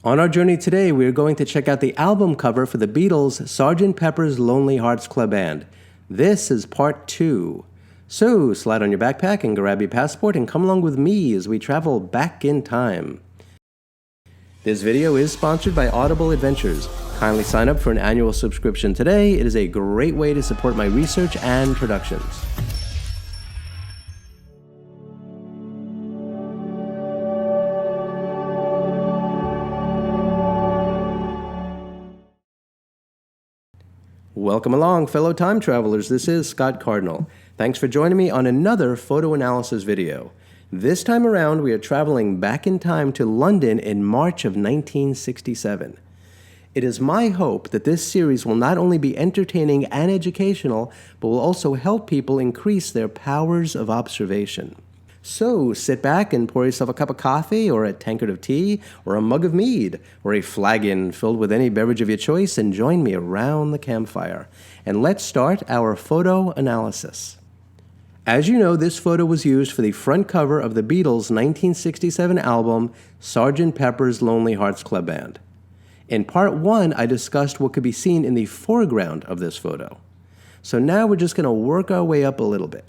On our journey today, we are going to check out the album cover for the Beatles' Sgt. Pepper's Lonely Hearts Club Band. This is part 2. So, slide on your backpack and grab your passport and come along with me as we travel back in time. This video is sponsored by Audible Adventures. Kindly sign up for an annual subscription today. It is a great way to support my research and productions. Welcome along, fellow time travelers. This is Scott Cardinal. Thanks for joining me on another photo analysis video. This time around, we are traveling back in time to London in March of 1967. It is my hope that this series will not only be entertaining and educational, but will also help people increase their powers of observation. So sit back and pour yourself a cup of coffee, or a tankard of tea, or a mug of mead, or a flagon filled with any beverage of your choice, and join me around the campfire. And let's start our photo analysis. As you know, this photo was used for the front cover of the Beatles' 1967 album, Sgt. Pepper's Lonely Hearts Club Band. In part 1, I discussed what could be seen in the foreground of this photo. So now we're just going to work our way up a little bit.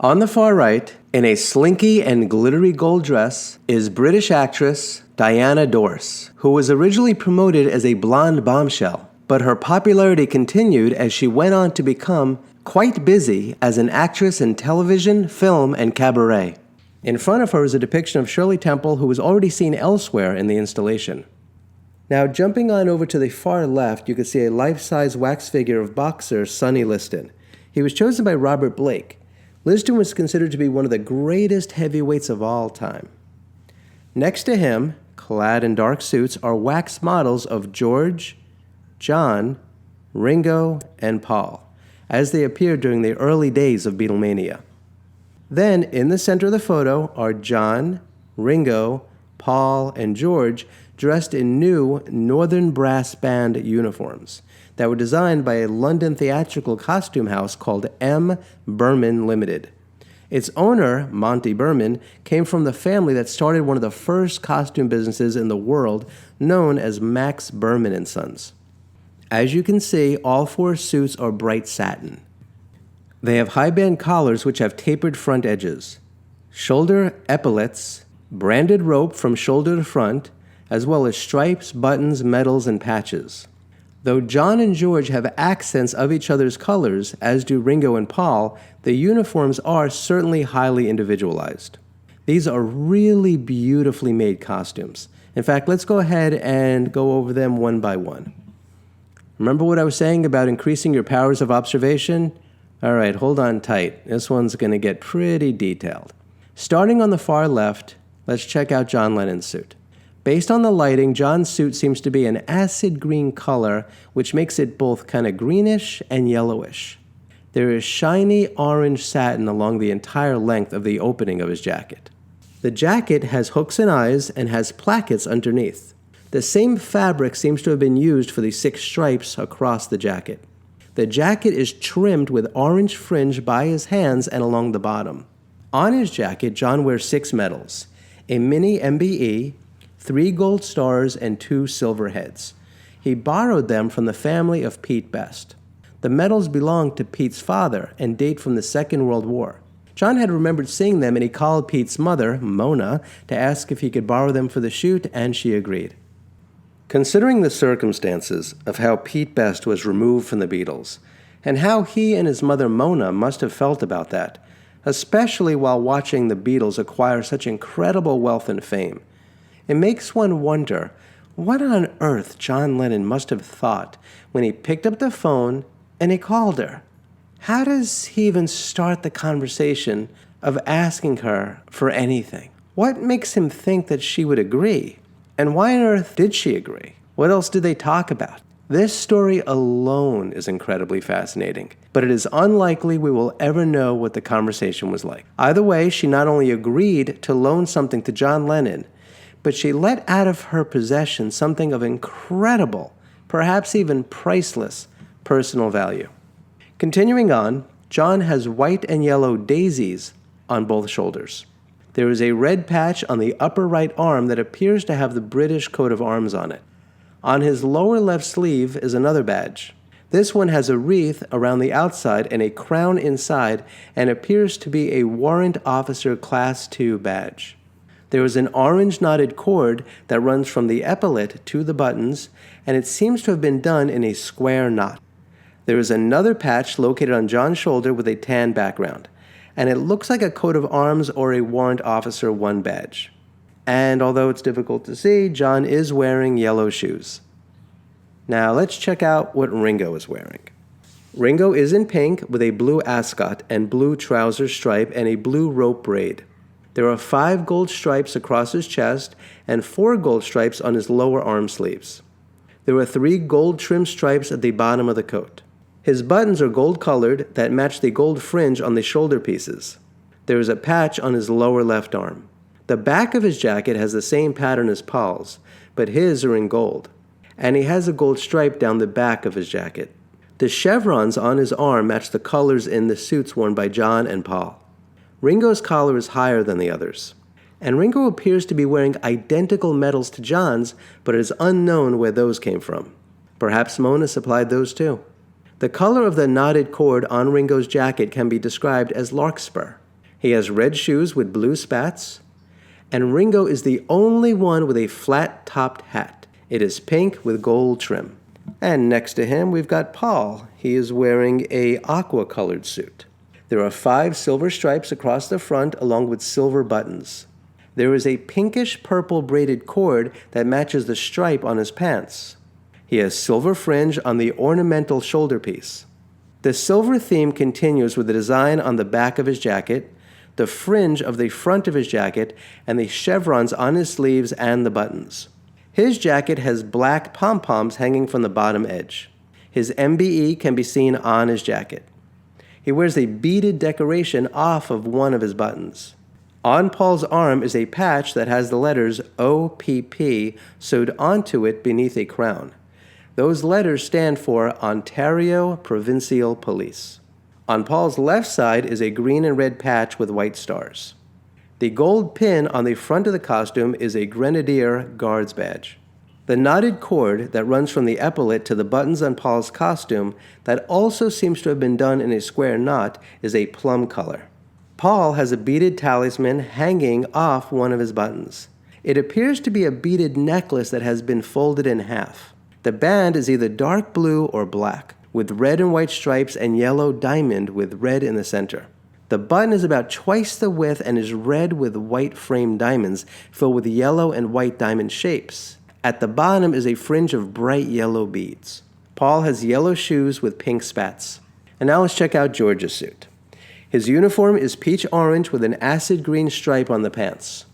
On the far right, in a slinky and glittery gold dress, is British actress Diana Dorse, who was originally promoted as a blonde bombshell, but her popularity continued as she went on to become quite busy as an actress in television, film, and cabaret. In front of her is a depiction of Shirley Temple, who was already seen elsewhere in the installation. Now, jumping on over to the far left, you can see a life-size wax figure of boxer Sonny Liston. He was chosen by Robert Blake. Liston was considered to be one of the greatest heavyweights of all time. Next to him, clad in dark suits, are wax models of George, John, Ringo, and Paul, as they appeared during the early days of Beatlemania. Then, in the center of the photo are John, Ringo, Paul, and George dressed in new Northern Brass Band uniforms that were designed by a London theatrical costume house called M. Berman Limited. Its owner, Monty Berman, came from the family that started one of the first costume businesses in the world, known as Max Berman & Sons. As you can see, all 4 suits are bright satin. They have high-band collars which have tapered front edges, shoulder epaulets, branded rope from shoulder to front, as well as stripes, buttons, medals, and patches. Though John and George have accents of each other's colors, as do Ringo and Paul, the uniforms are certainly highly individualized. These are really beautifully made costumes. In fact, let's go ahead and go over them one by one. Remember what I was saying about increasing your powers of observation? All right, hold on tight. This one's going to get pretty detailed. Starting on the far left, let's check out John Lennon's suit. Based on the lighting, John's suit seems to be an acid green color, which makes it both kind of greenish and yellowish. There is shiny orange satin along the entire length of the opening of his jacket. The jacket has hooks and eyes and has plackets underneath. The same fabric seems to have been used for the 6 stripes across the jacket. The jacket is trimmed with orange fringe by his hands and along the bottom. On his jacket, John wears 6 medals: a mini MBE, 3 gold stars, and 2 silver heads. He borrowed them from the family of Pete Best. The medals belonged to Pete's father and date from the Second World War. John had remembered seeing them, and he called Pete's mother, Mona, to ask if he could borrow them for the shoot, and she agreed. Considering the circumstances of how Pete Best was removed from the Beatles, and how he and his mother Mona must have felt about that, especially while watching the Beatles acquire such incredible wealth and fame, it makes one wonder what on earth John Lennon must have thought when he picked up the phone and he called her. How does he even start the conversation of asking her for anything? What makes him think that she would agree? And why on earth did she agree? What else did they talk about? This story alone is incredibly fascinating, but it is unlikely we will ever know what the conversation was like. Either way, she not only agreed to loan something to John Lennon, but she let out of her possession something of incredible, perhaps even priceless, personal value. Continuing on, John has white and yellow daisies on both shoulders. There is a red patch on the upper right arm that appears to have the British coat of arms on it. On his lower left sleeve is another badge. This one has a wreath around the outside and a crown inside and appears to be a Warrant Officer Class II badge. There is an orange knotted cord that runs from the epaulet to the buttons, and it seems to have been done in a square knot. There is another patch located on John's shoulder with a tan background, and it looks like a coat of arms or a Warrant Officer I badge. And although it's difficult to see, John is wearing yellow shoes. Now let's check out what Ringo is wearing. Ringo is in pink with a blue ascot and blue trouser stripe and a blue rope braid. There are 5 gold stripes across his chest and 4 gold stripes on his lower arm sleeves. There are 3 gold trim stripes at the bottom of the coat. His buttons are gold colored that match the gold fringe on the shoulder pieces. There is a patch on his lower left arm. The back of his jacket has the same pattern as Paul's, but his are in gold. And he has a gold stripe down the back of his jacket. The chevrons on his arm match the colors in the suits worn by John and Paul. Ringo's collar is higher than the others. And Ringo appears to be wearing identical medals to John's, but it is unknown where those came from. Perhaps Mona supplied those too. The color of the knotted cord on Ringo's jacket can be described as larkspur. He has red shoes with blue spats, and Ringo is the only one with a flat-topped hat. It is pink with gold trim. And next to him, we've got Paul. He is wearing a aqua-colored suit. There are 5 silver stripes across the front along with silver buttons. There is a pinkish-purple braided cord that matches the stripe on his pants. He has silver fringe on the ornamental shoulder piece. The silver theme continues with the design on the back of his jacket, the fringe of the front of his jacket, and the chevrons on his sleeves and the buttons. His jacket has black pom-poms hanging from the bottom edge. His MBE can be seen on his jacket. He wears a beaded decoration off of one of his buttons. On Paul's arm is a patch that has the letters OPP sewed onto it beneath a crown. Those letters stand for Ontario Provincial Police. On Paul's left side is a green and red patch with white stars. The gold pin on the front of the costume is a Grenadier Guards badge. The knotted cord that runs from the epaulet to the buttons on Paul's costume that also seems to have been done in a square knot is a plum color. Paul has a beaded talisman hanging off one of his buttons. It appears to be a beaded necklace that has been folded in half. The band is either dark blue or black, with red and white stripes and yellow diamond with red in the center. The button is about twice the width and is red with white framed diamonds filled with yellow and white diamond shapes. At the bottom is a fringe of bright yellow beads. Paul has yellow shoes with pink spats. And now let's check out George's suit. His uniform is peach orange with an acid green stripe on the pants.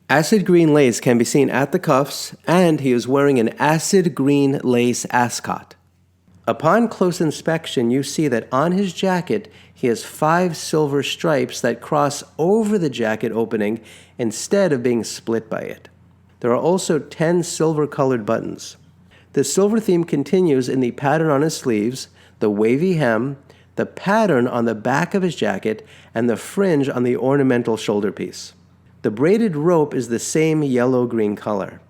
Acid green lace can be seen at the cuffs, and he is wearing an acid green lace ascot. Upon close inspection, you see that on his jacket, he has 5 silver stripes that cross over the jacket opening instead of being split by it. There are also 10 silver-colored buttons. The silver theme continues in the pattern on his sleeves, the wavy hem, the pattern on the back of his jacket, and the fringe on the ornamental shoulder piece. The braided rope is the same yellow-green color.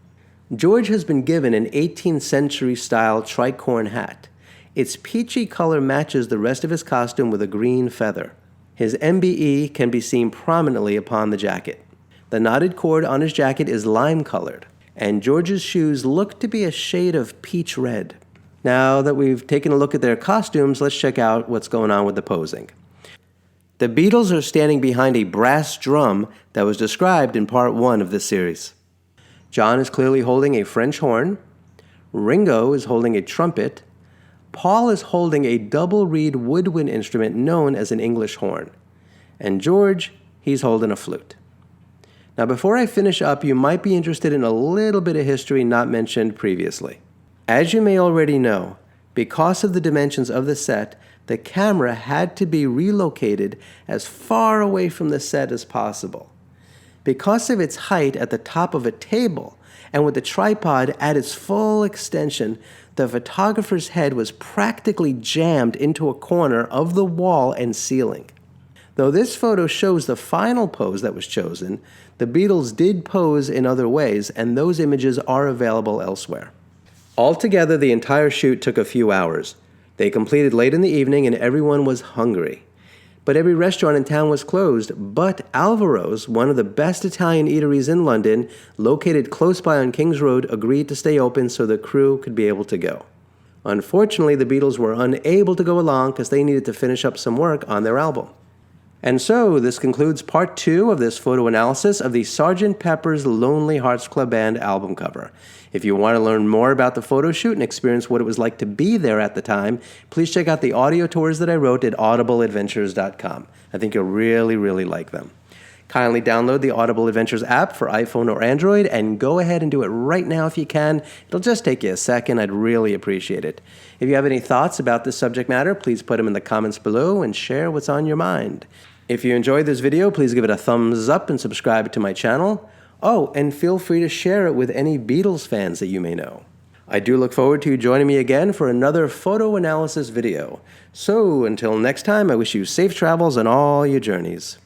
George has been given an 18th century style tricorn hat. Its peachy color matches the rest of his costume with a green feather. His MBE can be seen prominently upon the jacket. The knotted cord on his jacket is lime-colored, and George's shoes look to be a shade of peach red. Now that we've taken a look at their costumes, let's check out what's going on with the posing. The Beatles are standing behind a brass drum that was described in part 1 of this series. John is clearly holding a French horn. Ringo is holding a trumpet. Paul is holding a double-reed woodwind instrument known as an English horn. And George, he's holding a flute. Now, before I finish up, you might be interested in a little bit of history not mentioned previously. As you may already know, because of the dimensions of the set, the camera had to be relocated as far away from the set as possible. Because of its height at the top of a table, and with the tripod at its full extension, the photographer's head was practically jammed into a corner of the wall and ceiling. Though this photo shows the final pose that was chosen, the Beatles did pose in other ways, and those images are available elsewhere. Altogether, the entire shoot took a few hours. They completed late in the evening and everyone was hungry. But every restaurant in town was closed, but Alvaro's, one of the best Italian eateries in London, located close by on King's Road, agreed to stay open so the crew could be able to go. Unfortunately, the Beatles were unable to go along because they needed to finish up some work on their album. And so, this concludes part 2 of this photo analysis of the Sgt. Pepper's Lonely Hearts Club Band album cover. If you want to learn more about the photo shoot and experience what it was like to be there at the time, please check out the audio tours that I wrote at audibleadventures.com. I think you'll really like them. Kindly download the Audible Adventures app for iPhone or Android and go ahead and do it right now if you can. It'll just take you a second. I'd really appreciate it. If you have any thoughts about this subject matter, please put them in the comments below and share what's on your mind. If you enjoyed this video, please give it a thumbs up and subscribe to my channel. Oh, and feel free to share it with any Beatles fans that you may know. I do look forward to you joining me again for another photo analysis video. So, until next time, I wish you safe travels on all your journeys.